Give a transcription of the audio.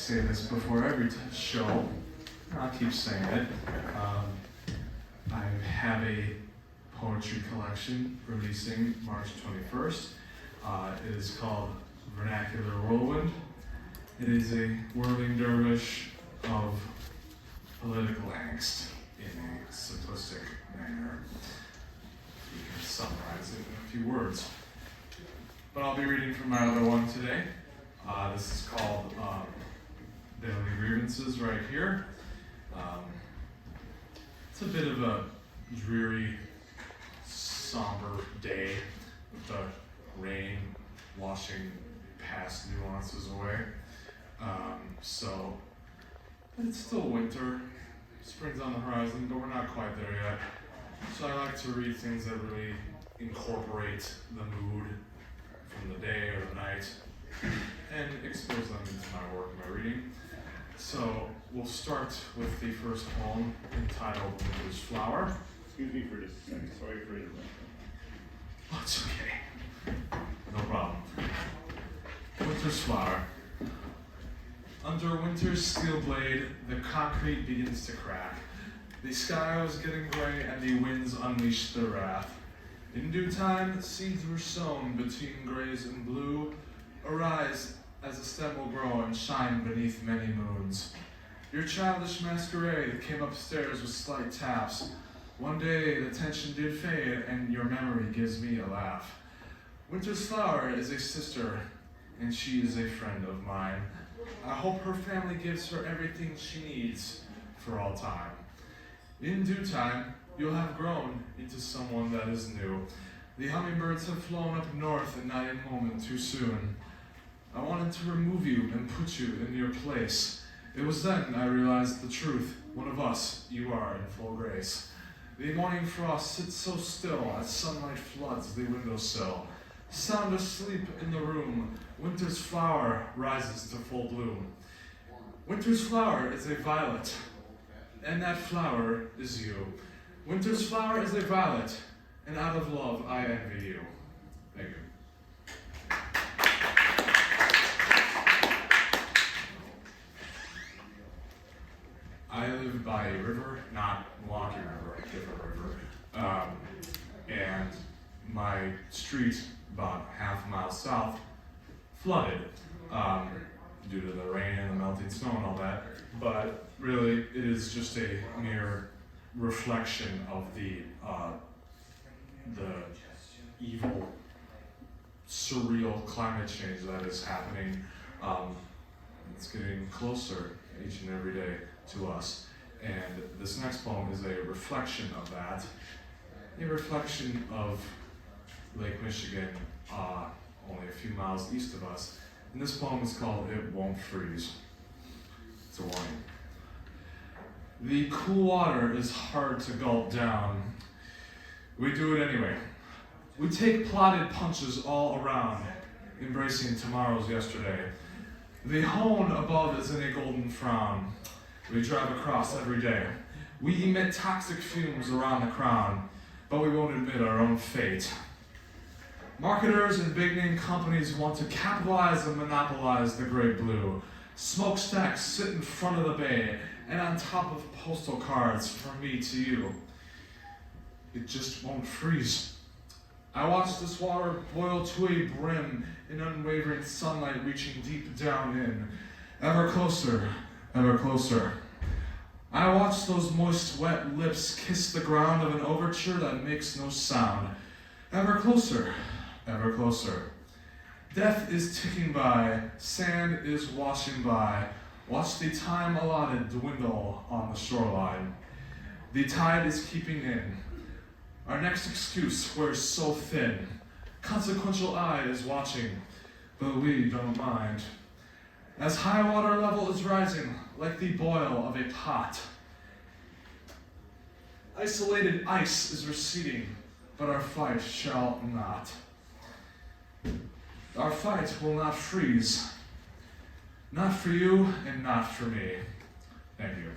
say this before every show. I'll keep saying it. I have a poetry collection releasing March 21st. It is called Vernacular Whirlwind. It is a whirling dervish of political angst in a simplistic manner. You can summarize it in a few words. But I'll be reading from my other one today. This is called Daily Grievances right here. It's a bit of a dreary, somber day with the rain washing past nuances away. But it's still winter. Spring's on the horizon, but we're not quite there yet. So I like to read things that really incorporate the mood from the day or the night and expose them into my work and my reading. So we'll start with the first poem entitled Winter's Flower. Excuse me for just a second. Sorry for interrupting. Oh, it's okay. No problem. Winter's Flower. Under winter's steel blade, the concrete begins to crack. The sky was getting gray and the winds unleashed their wrath. In due time, seeds were sown between grays and blue. Arise as the stem will grow and shine beneath many moons. Your childish masquerade came upstairs with slight taps. One day the tension did fade and your memory gives me a laugh. Winter's flower is a sister and she is a friend of mine. I hope her family gives her everything she needs for all time. In due time, you'll have grown into someone that is new. The hummingbirds have flown up north and not a moment too soon. I wanted to remove you and put you in your place. It was then I realized the truth. One of us, you are in full grace. The morning frost sits so still as sunlight floods the windowsill. Sound asleep in the room, winter's flower rises to full bloom. Winter's flower is a violet, and that flower is you. Winter's flower is a violet, and out of love I envy you. Thank you. I live by a river, not Milwaukee River, a different river, and my street, about half a mile south, flooded due to the rain and the melting snow and all that. But really, it is just a mere reflection of the evil, surreal climate change that is happening. It's getting closer each and every day to us. And this next poem is a reflection of that, a reflection of Lake Michigan, only a few miles east of us. And this poem is called It Won't Freeze. It's a warning. The cool water is hard to gulp down. We do it anyway. We take plotted punches all around, embracing tomorrow's yesterday. The hone above is in a golden frown. We drive across every day. We emit toxic fumes around the crown, but we won't admit our own fate. Marketers and big-name companies want to capitalize and monopolize the great blue. Smokestacks sit in front of the bay and on top of postal cards from me to you. It just won't freeze. I watch this water boil to a brim in unwavering sunlight reaching deep down in. Ever closer, ever closer. I watch those moist, wet lips kiss the ground of an overture that makes no sound. Ever closer, ever closer. Death is ticking by, sand is washing by. Watch the time allotted dwindle on the shoreline. The tide is keeping in. Our next excuse wears so thin. Consequential eye is watching, but we don't mind. As high water level is rising, like the boil of a pot. Isolated ice is receding, but our fight shall not. Our fight will not freeze. Not for you and not for me. Thank you.